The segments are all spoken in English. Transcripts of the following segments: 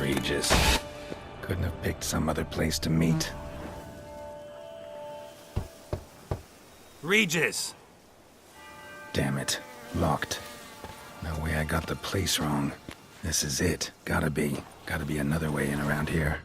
Regis. Couldn't have picked some other place to meet. Regis! Damn it. Locked. No way I got the place wrong. This is it. Gotta be. Gotta be another way in around here.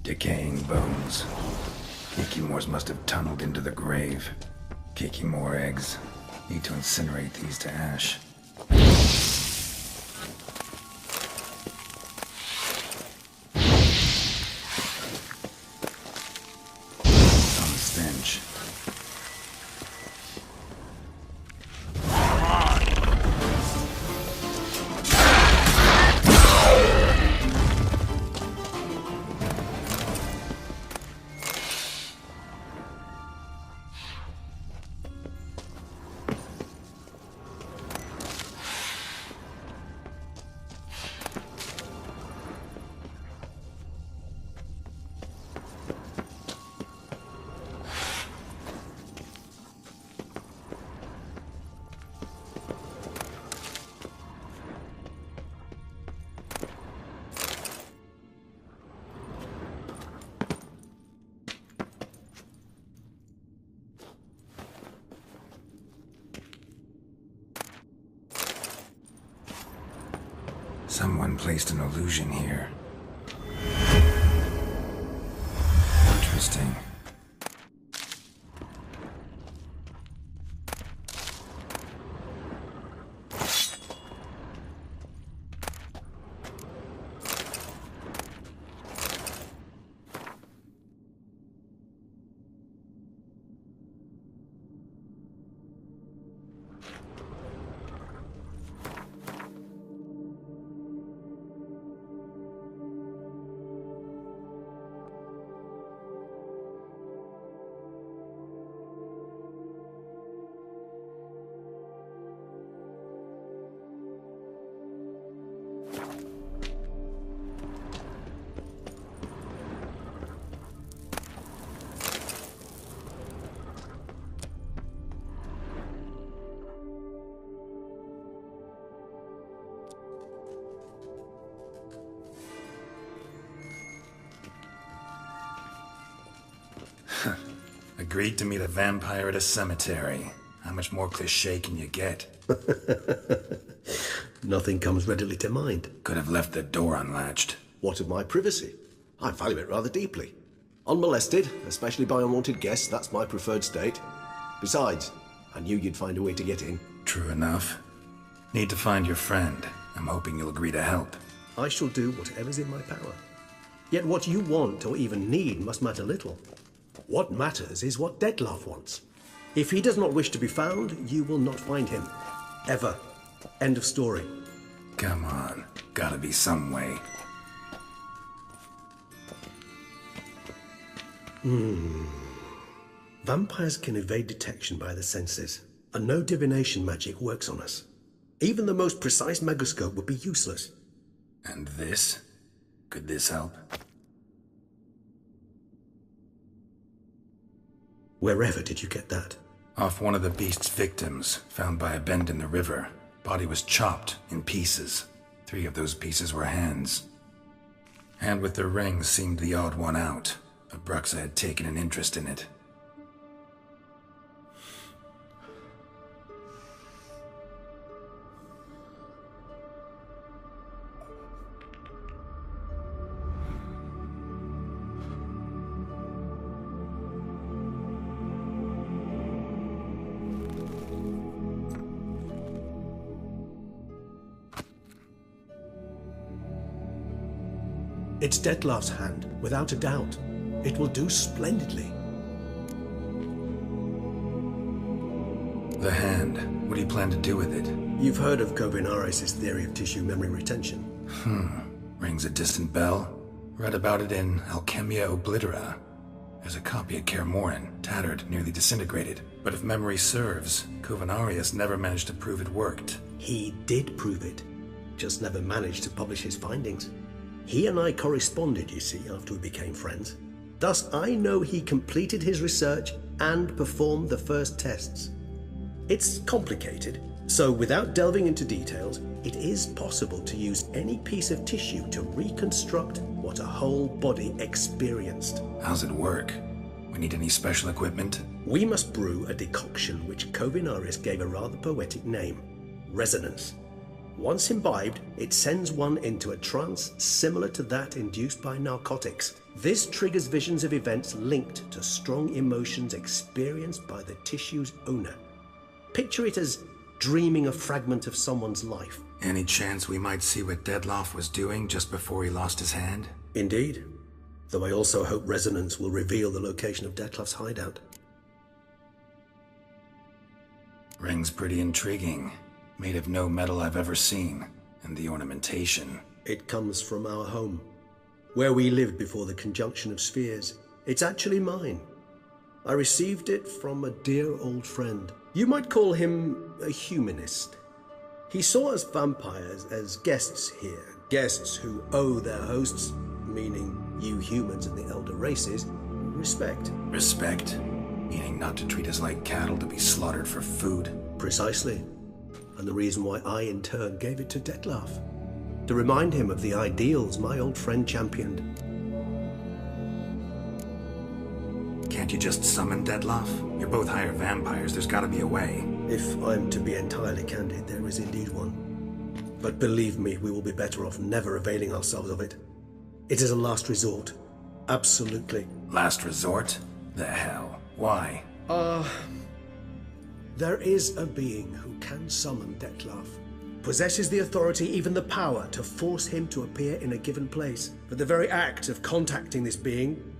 Decaying bones. Kikimores must have tunneled into the grave. Kikimore eggs. Need to incinerate these to ash. Some stench. Someone placed an illusion here. Interesting. Agreed to meet a vampire at a cemetery. How much more cliché can you get? Nothing comes readily to mind. Could have left the door unlatched. What of my privacy? I value it rather deeply. Unmolested, especially by unwanted guests, that's my preferred state. Besides, I knew you'd find a way to get in. True enough. Need to find your friend. I'm hoping you'll agree to help. I shall do whatever's in my power. Yet what you want or even need must matter little. What matters is what Dettlaff wants. If he does not wish to be found, you will not find him. Ever. End of story. Come on. Gotta be some way. Vampires can evade detection by the senses, and no divination magic works on us. Even the most precise megascope would be useless. And this? Could this help? Wherever did you get that? Off one of the beast's victims, found by a bend in the river. Body was chopped in pieces. 3 of those pieces were hands. Hand with the ring seemed the odd one out. Abruxa had taken an interest in it. It's Dettlaff's hand, without a doubt. It will do splendidly. The hand. What do you plan to do with it? You've heard of Kovinaris' theory of tissue memory retention. Rings a distant bell. Read about it in Alchemia Oblitera. There's a copy at Kaer Morhen, tattered, nearly disintegrated. But if memory serves, Kovinaris never managed to prove it worked. He did prove it, just never managed to publish his findings. He and I corresponded, you see, after we became friends. Thus, I know he completed his research and performed the first tests. It's complicated, so without delving into details, it is possible to use any piece of tissue to reconstruct what a whole body experienced. How's it work? We need any special equipment? We must brew a decoction which Kovinaris gave a rather poetic name, resonance. Once imbibed, it sends one into a trance similar to that induced by narcotics. This triggers visions of events linked to strong emotions experienced by the tissue's owner. Picture it as dreaming a fragment of someone's life. Any chance we might see what Dettlaff was doing just before he lost his hand? Indeed. Though I also hope resonance will reveal the location of Dettlaff's hideout. Ring's pretty intriguing. Made of no metal I've ever seen. And the ornamentation. It comes from our home, where we lived before the conjunction of spheres. It's actually mine. I received it from a dear old friend. You might call him a humanist. He saw us vampires as guests here, guests who owe their hosts, meaning you humans and the elder races, respect. Respect? Meaning not to treat us like cattle to be slaughtered for food? Precisely. And the reason why I in turn gave it to Dettlaff. To remind him of the ideals my old friend championed. Can't you just summon Dettlaff? You're both higher vampires, there's gotta be a way. If I'm to be entirely candid, there is indeed one. But believe me, we will be better off never availing ourselves of it. It is a last resort. Absolutely. Last resort? The hell? Why? There is a being who can summon Dettlaff. Possesses the authority, even the power, to force him to appear in a given place. But the very act of contacting this being,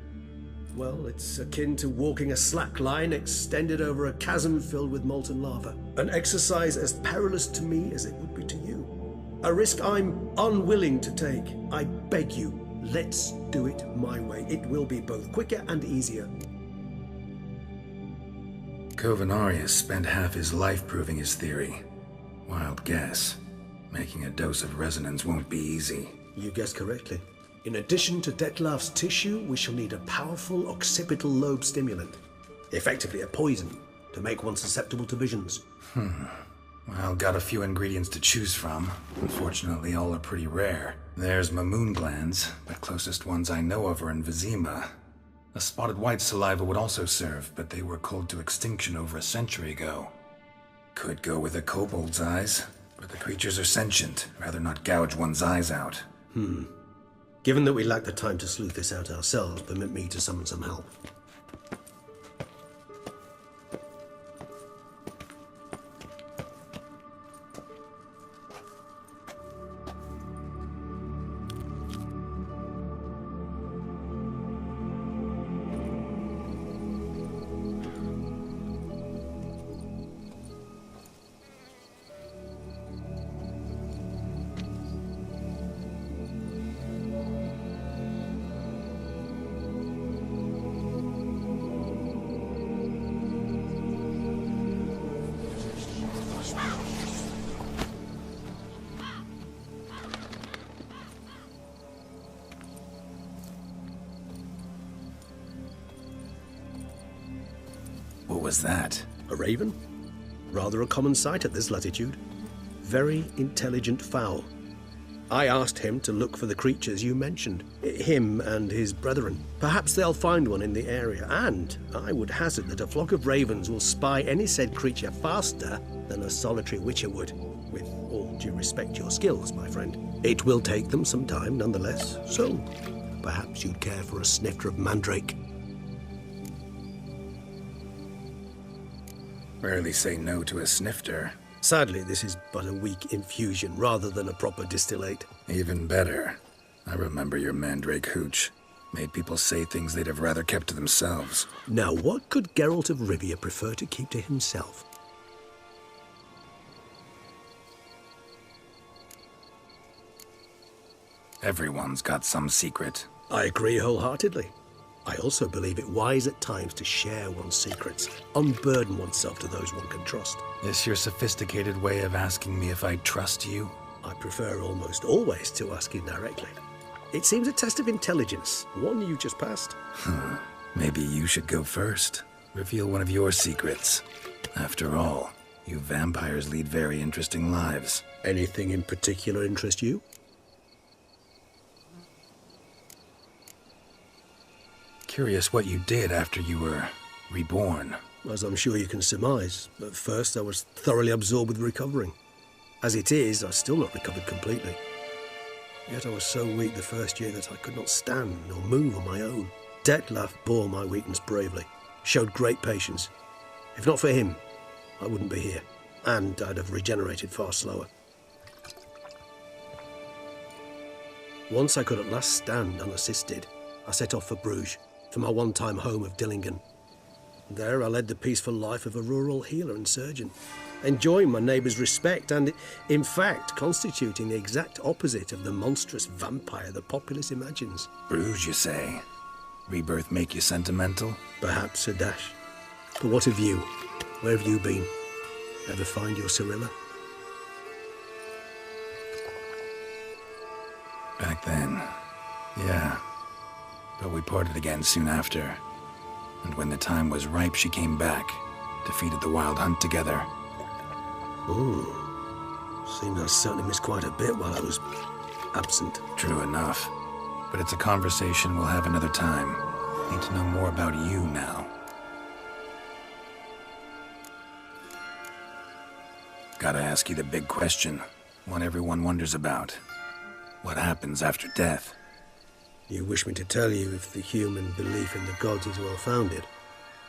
well, it's akin to walking a slack line extended over a chasm filled with molten lava. An exercise as perilous to me as it would be to you. A risk I'm unwilling to take. I beg you, let's do it my way. It will be both quicker and easier. Kovinaris spent half his life proving his theory. Wild guess. Making a dose of resonance won't be easy. You guessed correctly. In addition to Dettlaff's tissue, we shall need a powerful occipital lobe stimulant. Effectively a poison, to make one susceptible to visions. Well, got a few ingredients to choose from. Unfortunately, all are pretty rare. There's Mamoon glands, but closest ones I know of are in Vizima. A spotted wight saliva would also serve, but they were cold to extinction over a century ago. Could go with a kobold's eyes, but the creatures are sentient. Rather not gouge one's eyes out. Given that we lack the time to sleuth this out ourselves, permit me to summon some help. What was that? A raven? Rather a common sight at this latitude. Very intelligent fowl. I asked him to look for the creatures you mentioned. Him and his brethren. Perhaps they'll find one in the area, and I would hazard that a flock of ravens will spy any said creature faster than a solitary witcher would. With all due respect to your skills, my friend. It will take them some time, nonetheless, so perhaps you'd care for a snifter of mandrake. Rarely say no to a snifter. Sadly, this is but a weak infusion rather than a proper distillate. Even better. I remember your mandrake hooch. Made people say things they'd have rather kept to themselves. Now, what could Geralt of Rivia prefer to keep to himself? Everyone's got some secret. I agree wholeheartedly. I also believe it wise at times to share one's secrets, unburden oneself to those one can trust. This your sophisticated way of asking me if I trust you? I prefer almost always to ask indirectly. It seems a test of intelligence, one you just passed. Maybe you should go first. Reveal one of your secrets. After all, you vampires lead very interesting lives. Anything in particular interest you? Curious what you did after you were reborn. As I'm sure you can surmise, at first I was thoroughly absorbed with recovering. As it is, I've still not recovered completely. Yet I was so weak the first year that I could not stand or move on my own. Detlef bore my weakness bravely, showed great patience. If not for him, I wouldn't be here, and I'd have regenerated far slower. Once I could at last stand unassisted, I set off for Bruges, for my one-time home of Dillingen. There I led the peaceful life of a rural healer and surgeon, enjoying my neighbours' respect and, in fact, constituting the exact opposite of the monstrous vampire the populace imagines. Bruges, you say? Rebirth make you sentimental? Perhaps a dash. But what of you? Where have you been? Ever find your Cyrilla? Back then, yeah. But we parted again soon after. And when the time was ripe, she came back, defeated the Wild Hunt together. Ooh. Seems I certainly missed quite a bit while I was absent. True enough. But it's a conversation we'll have another time. Need to know more about you now. Gotta ask you the big question. One everyone wonders about. What happens after death? You wish me to tell you if the human belief in the gods is well founded?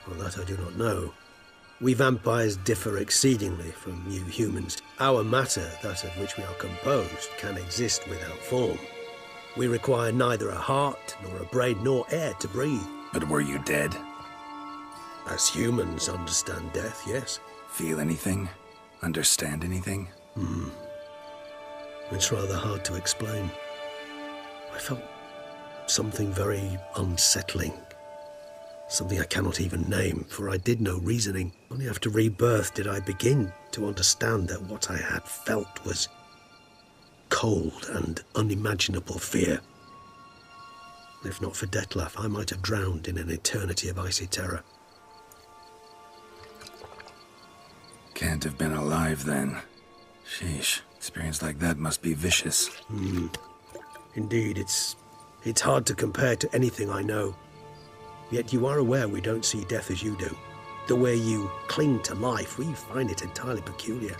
Well, that I do not know. We vampires differ exceedingly from you humans. Our matter, that of which we are composed, can exist without form. We require neither a heart, nor a brain, nor air to breathe. But were you dead? As humans understand death, yes. Feel anything? Understand anything? It's rather hard to explain. I felt something very unsettling. Something I cannot even name, for I did no reasoning. Only after rebirth did I begin to understand that what I had felt was cold and unimaginable fear. If not for Detlef, I might have drowned in an eternity of icy terror. Can't have been alive then. Sheesh, experience like that must be vicious. Indeed, it's hard to compare to anything I know. Yet you are aware we don't see death as you do. The way you cling to life, we find it entirely peculiar.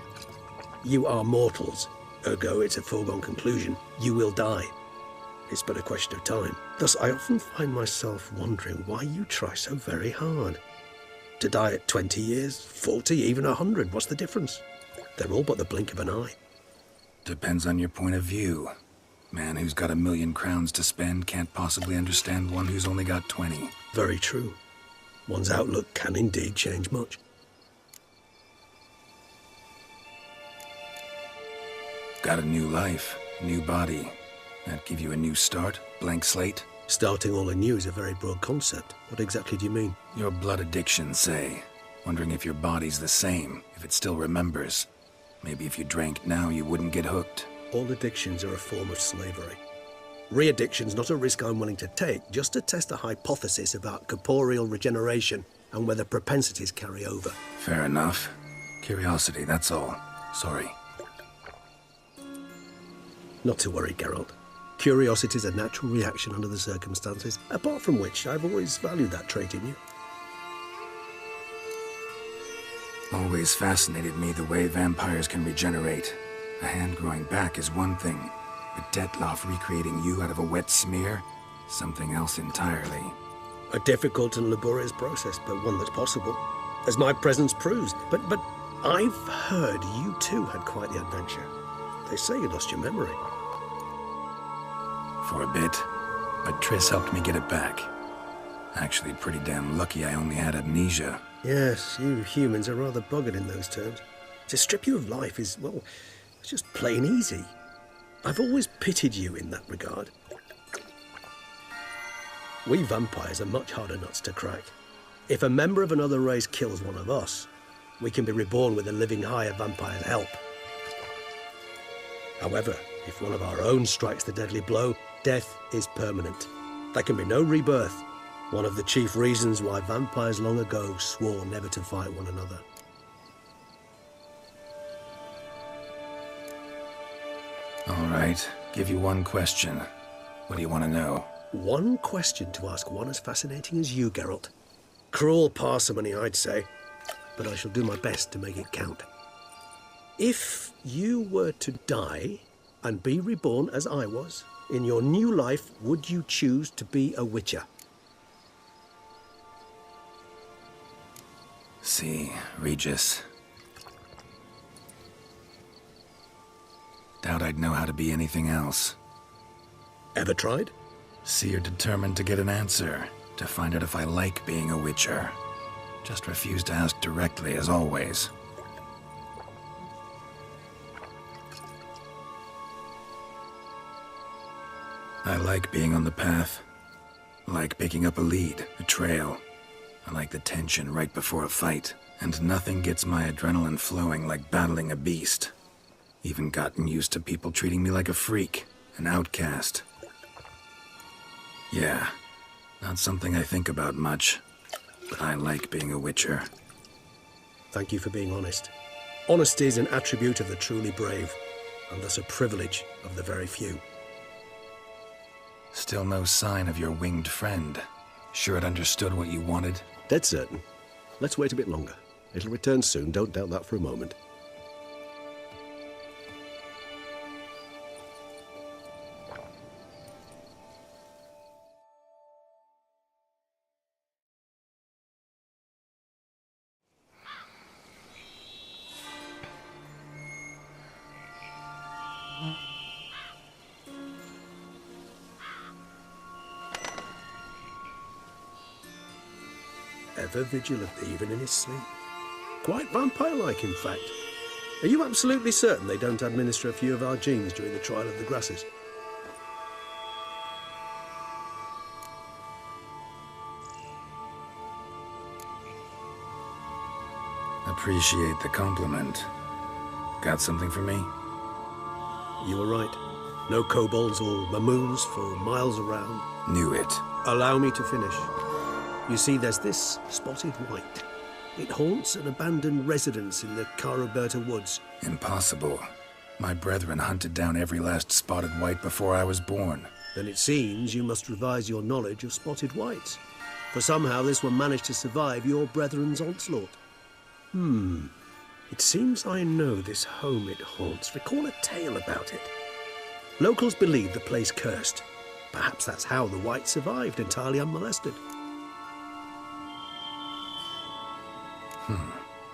You are mortals, ergo it's a foregone conclusion. You will die. It's but a question of time. Thus, I often find myself wondering why you try so very hard. To die at 20 years, 40, even 100, what's the difference? They're all but the blink of an eye. Depends on your point of view. Man who's got 1,000,000 crowns to spend can't possibly understand one who's only got 20. Very true. One's outlook can indeed change much. Got a new life, new body. That give you a new start, blank slate? Starting all anew is a very broad concept. What exactly do you mean? Your blood addiction, say. Wondering if your body's the same, if it still remembers. Maybe if you drank now, you wouldn't get hooked. All addictions are a form of slavery. Re-addiction's not a risk I'm willing to take, just to test a hypothesis about corporeal regeneration and whether propensities carry over. Fair enough. Curiosity, that's all. Sorry. Not to worry, Geralt. Curiosity is a natural reaction under the circumstances, apart from which I've always valued that trait in you. Always fascinated me the way vampires can regenerate. A hand growing back is one thing, but Detlef recreating you out of a wet smear? Something else entirely. A difficult and laborious process, but one that's possible, as my presence proves. But I've heard you too had quite the adventure. They say you lost your memory. for a bit, but Triss helped me get it back. Actually, pretty damn lucky I only had amnesia. Yes, you humans are rather buggered in those terms. To strip you of life is, well, it's just plain easy. I've always pitied you in that regard. We vampires are much harder nuts to crack. If a member of another race kills one of us, we can be reborn with a living higher vampire's help. However, if one of our own strikes the deadly blow, death is permanent. There can be no rebirth. One of the chief reasons why vampires long ago swore never to fight one another. All right, give you one question. What do you want to know? One question to ask one as fascinating as you, Geralt. Cruel parsimony, I'd say, but I shall do my best to make it count. If you were to die and be reborn as I was, in your new life, would you choose to be a witcher? See, Regis. Doubt I'd know how to be anything else. Ever tried? See, you're determined to get an answer, to find out if I like being a witcher. Just refuse to ask directly, as always. I like being on the path. I like picking up a lead, a trail. I like the tension right before a fight. And nothing gets my adrenaline flowing like battling a beast. Even gotten used to people treating me like a freak, an outcast. Yeah, not something I think about much, but I like being a witcher. Thank you for being honest. Honesty is an attribute of the truly brave, and thus a privilege of the very few. Still no sign of your winged friend. Sure it understood what you wanted? Dead certain. Let's wait a bit longer. It'll return soon, don't doubt that for a moment. Ever vigilant, even in his sleep. Quite vampire-like, in fact. Are you absolutely certain they don't administer a few of our genes during the trial of the grasses? Appreciate the compliment. Got something for me? You were right. No kobolds or mamoons for miles around. Knew it. Allow me to finish. You see, there's this spotted wight. It haunts an abandoned residence in the Caraberta woods. Impossible. My brethren hunted down every last spotted wight before I was born. Then it seems you must revise your knowledge of spotted wights. For somehow this one managed to survive your brethren's onslaught. It seems I know this home it haunts. Recall a tale about it. Locals believe the place cursed. Perhaps that's how the wight survived entirely unmolested.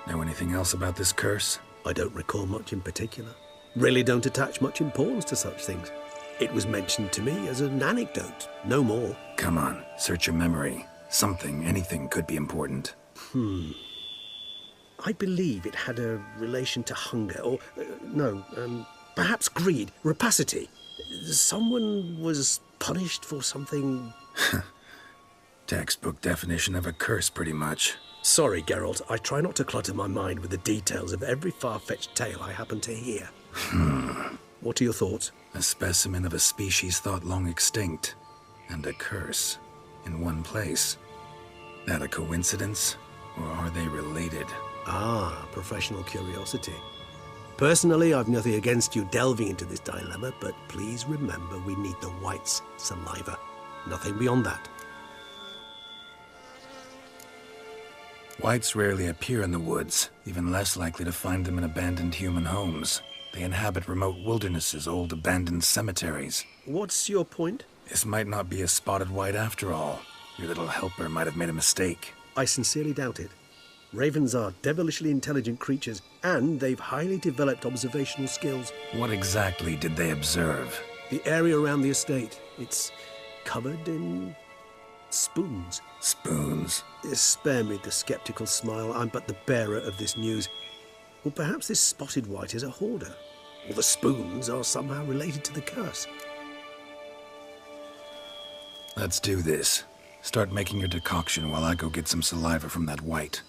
Know anything else about this curse? I don't recall much in particular. Really don't attach much importance to such things. It was mentioned to me as an anecdote, no more. Come on, search your memory. Something, anything could be important. I believe it had a relation to hunger, or, perhaps greed, rapacity. Someone was punished for something... Textbook definition of a curse, pretty much. Sorry, Geralt, I try not to clutter my mind with the details of every far-fetched tale I happen to hear. What are your thoughts? A specimen of a species thought long extinct, and a curse, in one place. That a coincidence, or are they related? Ah, professional curiosity. Personally, I've nothing against you delving into this dilemma, but please remember we need the wight's saliva. Nothing beyond that. Wights rarely appear in the woods, even less likely to find them in abandoned human homes. They inhabit remote wildernesses, old abandoned cemeteries. What's your point? This might not be a spotted wight after all. Your little helper might have made a mistake. I sincerely doubt it. Ravens are devilishly intelligent creatures, and they've highly developed observational skills. What exactly did they observe? The area around the estate. It's covered in spoons. Spoons? Spare me the sceptical smile. I'm but the bearer of this news. Or perhaps this spotted wight is a hoarder. Or the spoons are somehow related to the curse. Let's do this. Start making your decoction while I go get some saliva from that wight.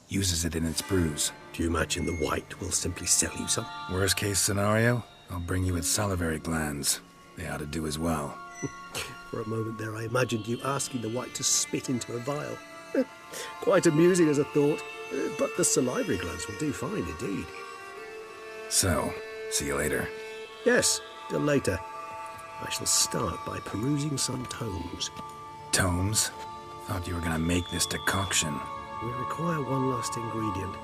Uses it in its brews. Do you imagine the wight will simply sell you some? Worst case scenario, I'll bring you its salivary glands. They ought to do as well. For a moment there, I imagined you asking the wight to spit into a vial. Quite amusing as a thought, but the salivary glands will do fine indeed. So, see you later. Yes, till later. I shall start by perusing some tomes. Tomes? Thought you were gonna make this decoction. We require one last ingredient.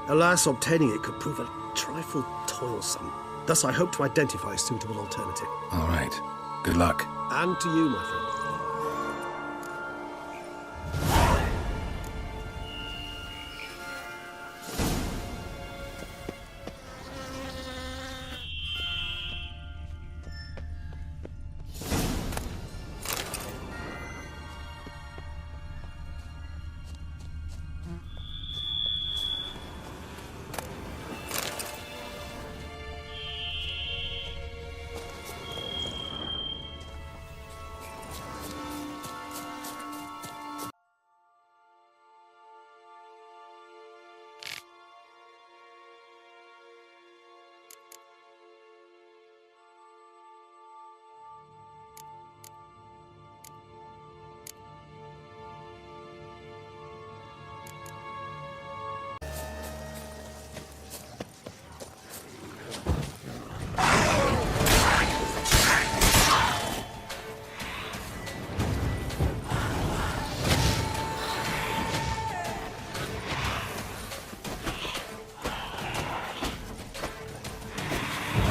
Alas, obtaining it could prove a trifle toilsome. Thus, I hope to identify a suitable alternative. All right. Good luck. And to you, my friend.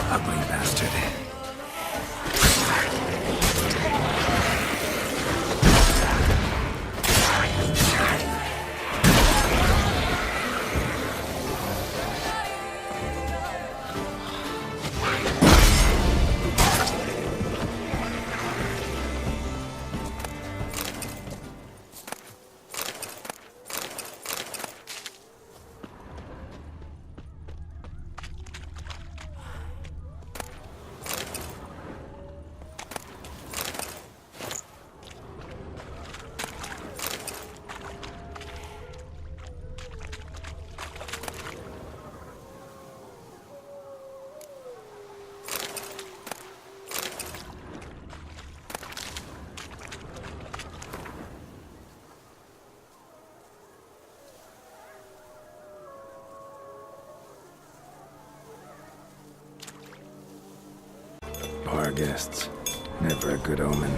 Ugly bastard. Our guests. Never a good omen.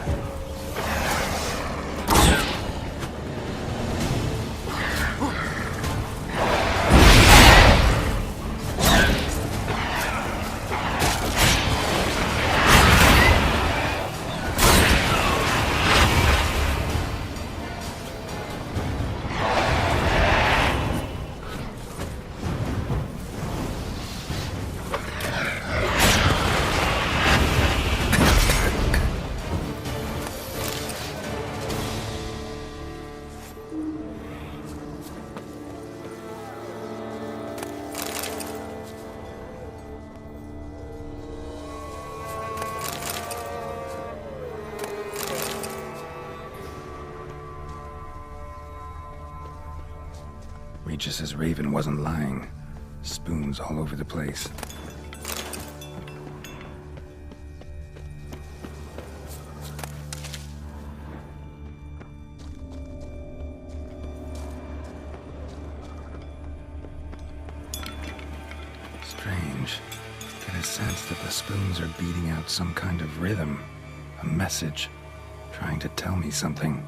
Regis's raven wasn't lying. Spoons all over the place. Strange. Get a sense that the spoons are beating out some kind of rhythm. A message. Trying to tell me something.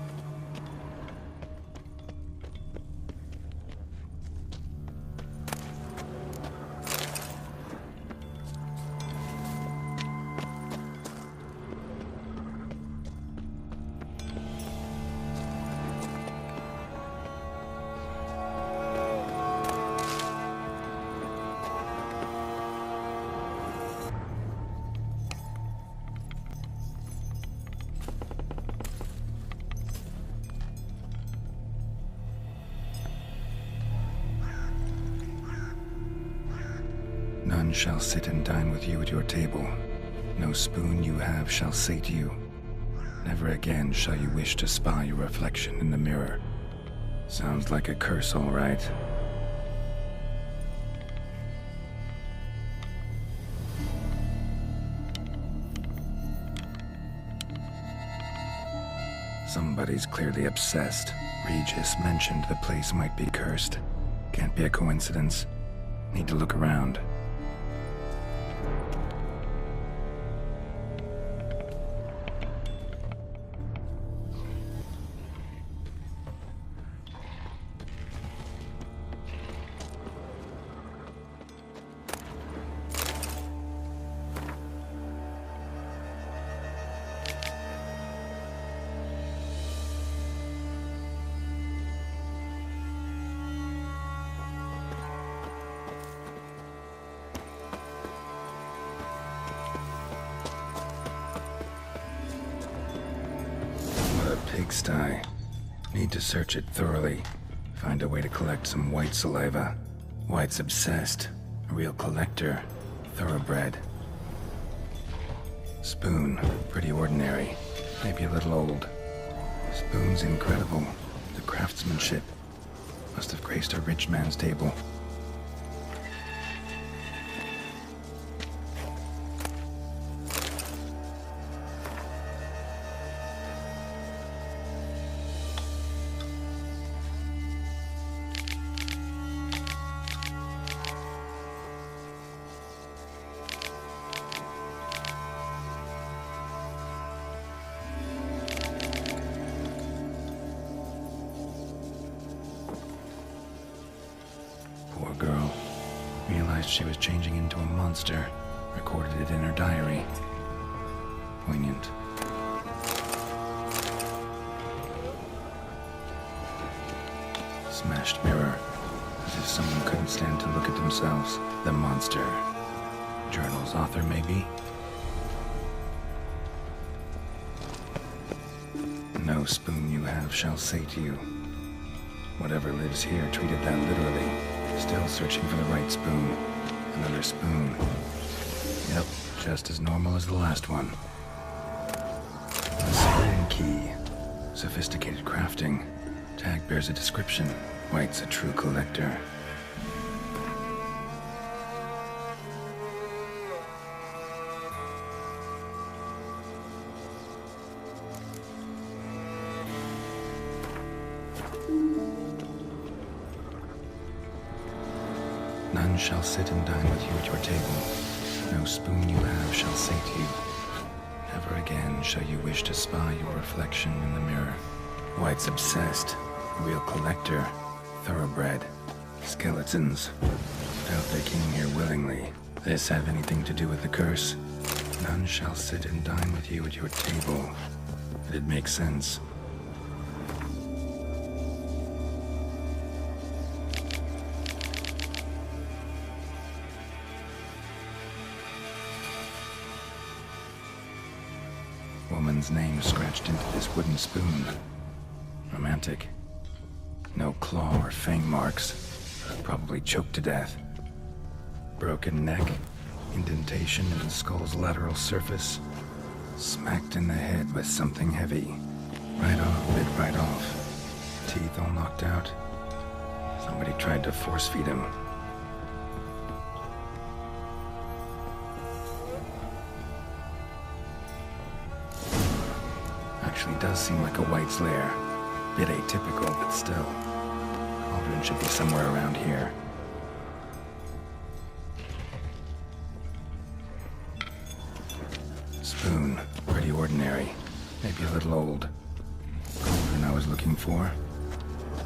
None shall sit and dine with you at your table. No spoon you have shall sate you. Never again shall you wish to spy your reflection in the mirror. Sounds like a curse, all right. Somebody's clearly obsessed. Regis mentioned the place might be cursed. Can't be a coincidence. Need to look around. Pigsty. Need to search it thoroughly. Find a way to collect some wight saliva. Wight's obsessed. A real collector. Thoroughbred. Spoon. Pretty ordinary. Maybe a little old. Spoon's incredible. The craftsmanship. Must have graced a rich man's table. Poor girl. Realized she was changing into a monster. Recorded it in her diary. Poignant. Smashed mirror. As if someone couldn't stand to look at themselves. The monster. Journal's author, maybe? No spoon you have shall sate you. Whatever lives here treated that literally. Still searching for the right spoon. Another spoon. Yep, just as normal as the last one. A spoon key. Sophisticated crafting. Tag bears a description. Wight's a true collector. None shall sit and dine with you at your table. No spoon you have shall sate you. Never again shall you wish to spy your reflection in the mirror. Wight's obsessed. A real collector. Thoroughbred. Skeletons. Doubt they came here willingly. This have anything to do with the curse? None shall sit and dine with you at your table. It'd make sense. Woman's name scratched into this wooden spoon. Romantic. No claw or fang marks. Probably choked to death. Broken neck. Indentation in the skull's lateral surface. Smacked in the head with something heavy. Right off, bit right off. Teeth all knocked out. Somebody tried to force feed him. Actually does seem like a wight's lair. Bit atypical, but still. Cauldron should be somewhere around here. Spoon. Pretty ordinary. Maybe a little old. Cauldron I was looking for.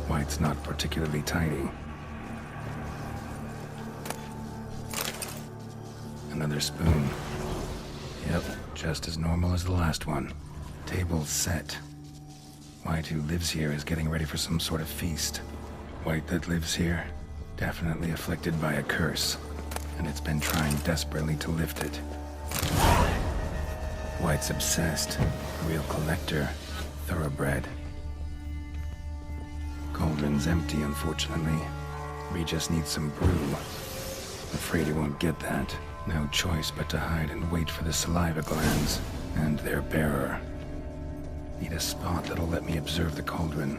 Wight's not particularly tidy. Another spoon. Yep, just as normal as the last one. Table set. Wight who lives here is getting ready for some sort of feast. Wight that lives here, definitely afflicted by a curse, and it's been trying desperately to lift it. Wight's obsessed, a real collector, thoroughbred. Cauldron's empty, unfortunately. We just need some brew. Afraid he won't get that. No choice but to hide and wait for the saliva glands and their bearer. Need a spot that'll let me observe the cauldron.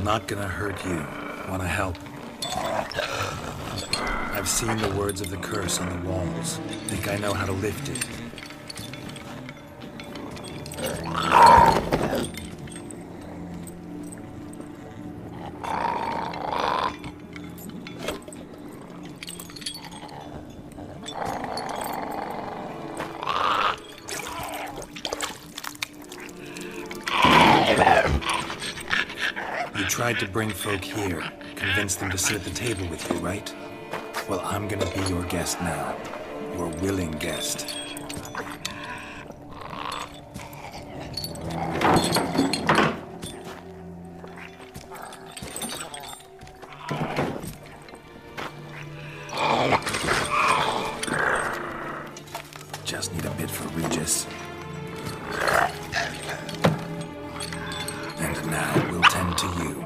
Not gonna hurt you. Wanna help? I've seen the words of the curse on the walls. Think I know how to lift it. Tried to bring folk here, convince them to sit at the table with you, right? Well, I'm gonna be your guest now. Your willing guest. Just need a bit for Regis. And now we'll tend to you.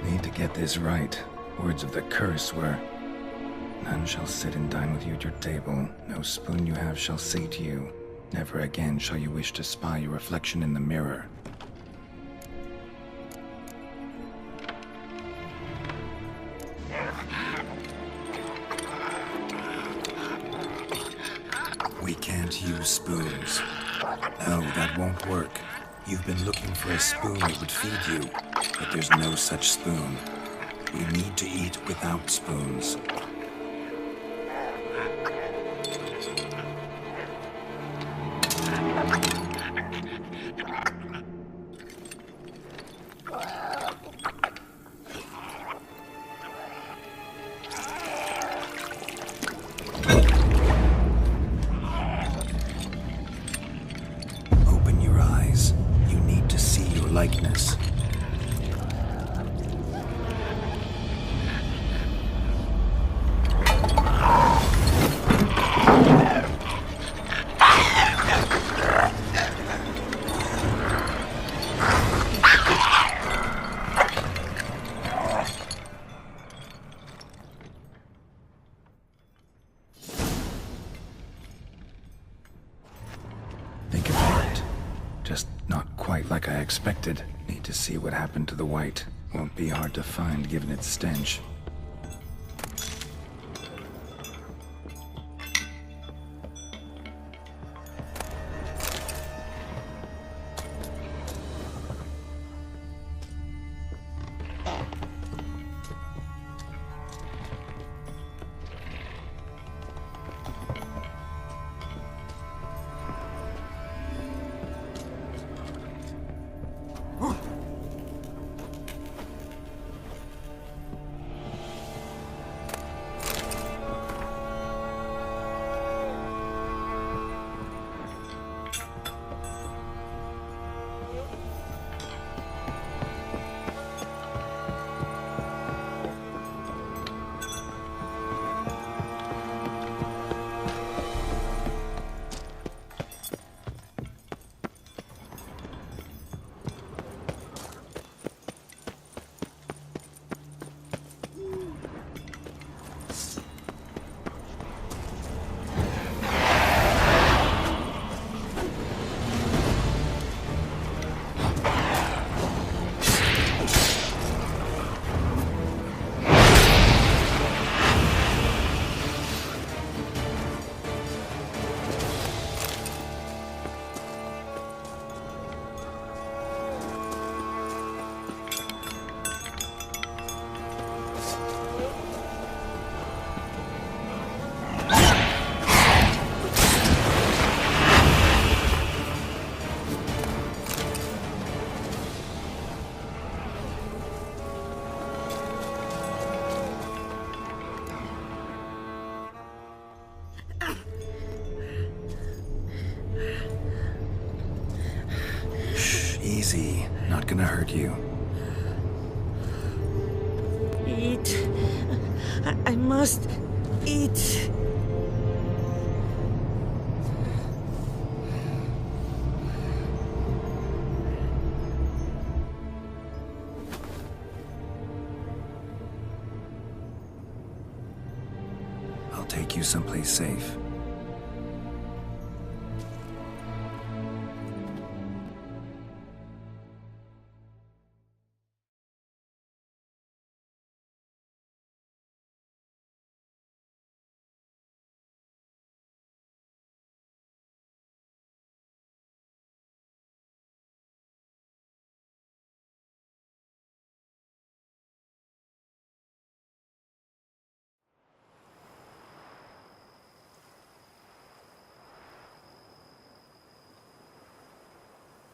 Need to get this right. Words of the curse were, none shall sit and dine with you at your table. No spoon you have shall sate you. Never again shall you wish to spy your reflection in the mirror. We can't use spoons. No, that won't work. You've been looking for a spoon that would feed you, but there's no such spoon. We need to eat without spoons. Likeness. Think about it. Just not quite like I expected. Need to see what happened to the wight. Won't be hard to find given its stench. Easy. Not gonna hurt you. Eat. I must eat. I'll take you someplace safe.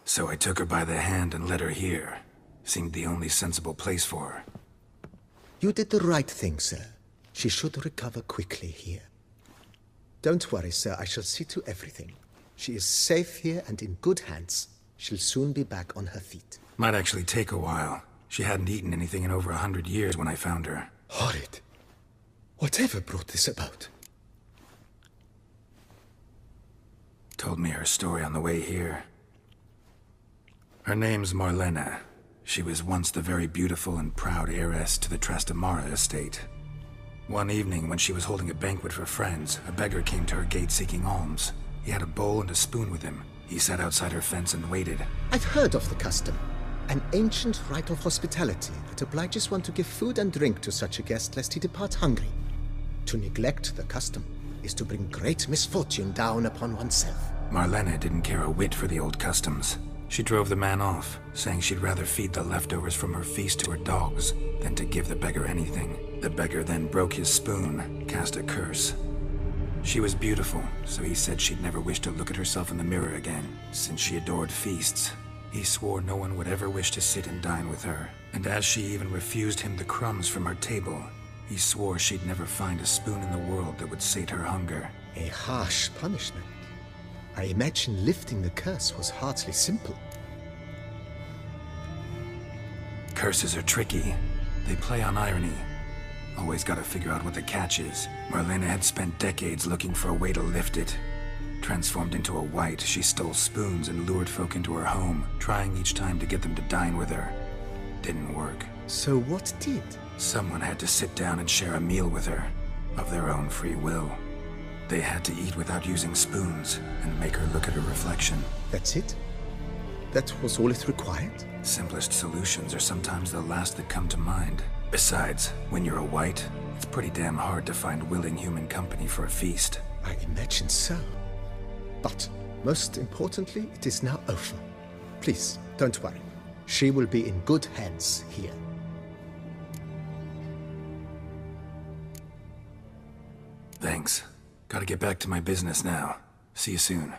So I took her by the hand and led her here. Seemed the only sensible place for her. You did the right thing, sir. She should recover quickly here. Don't worry, sir. I shall see to everything. She is safe here and in good hands. She'll soon be back on her feet. Might actually take a while. She hadn't eaten anything in over 100 years when I found her. Horrid. Whatever brought this about? Told me her story on the way here. Her name's Marlena. She was once the very beautiful and proud heiress to the Trastamara estate. One evening, when she was holding a banquet for friends, a beggar came to her gate seeking alms. He had a bowl and a spoon with him. He sat outside her fence and waited. I've heard of the custom. An ancient rite of hospitality that obliges one to give food and drink to such a guest lest he depart hungry. To neglect the custom is to bring great misfortune down upon oneself. Marlena didn't care a whit for the old customs. She drove the man off, saying she'd rather feed the leftovers from her feast to her dogs than to give the beggar anything. The beggar then broke his spoon, cast a curse. She was beautiful, so he said she'd never wish to look at herself in the mirror again. Since she adored feasts, he swore no one would ever wish to sit and dine with her. And as she even refused him the crumbs from her table, he swore she'd never find a spoon in the world that would sate her hunger. A harsh punishment. I imagine lifting the curse was hardly simple. Curses are tricky. They play on irony. Always gotta figure out what the catch is. Marlena had spent decades looking for a way to lift it. Transformed into a wight, she stole spoons and lured folk into her home, trying each time to get them to dine with her. Didn't work. So what did? Someone had to sit down and share a meal with her, of their own free will. They had to eat without using spoons, and make her look at her reflection. That's it? That was all it required? Simplest solutions are sometimes the last that come to mind. Besides, when you're a wight, it's pretty damn hard to find willing human company for a feast. I imagine so. But, most importantly, it is now over. Please, don't worry. She will be in good hands here. Thanks. Gotta get back to my business now. See you soon.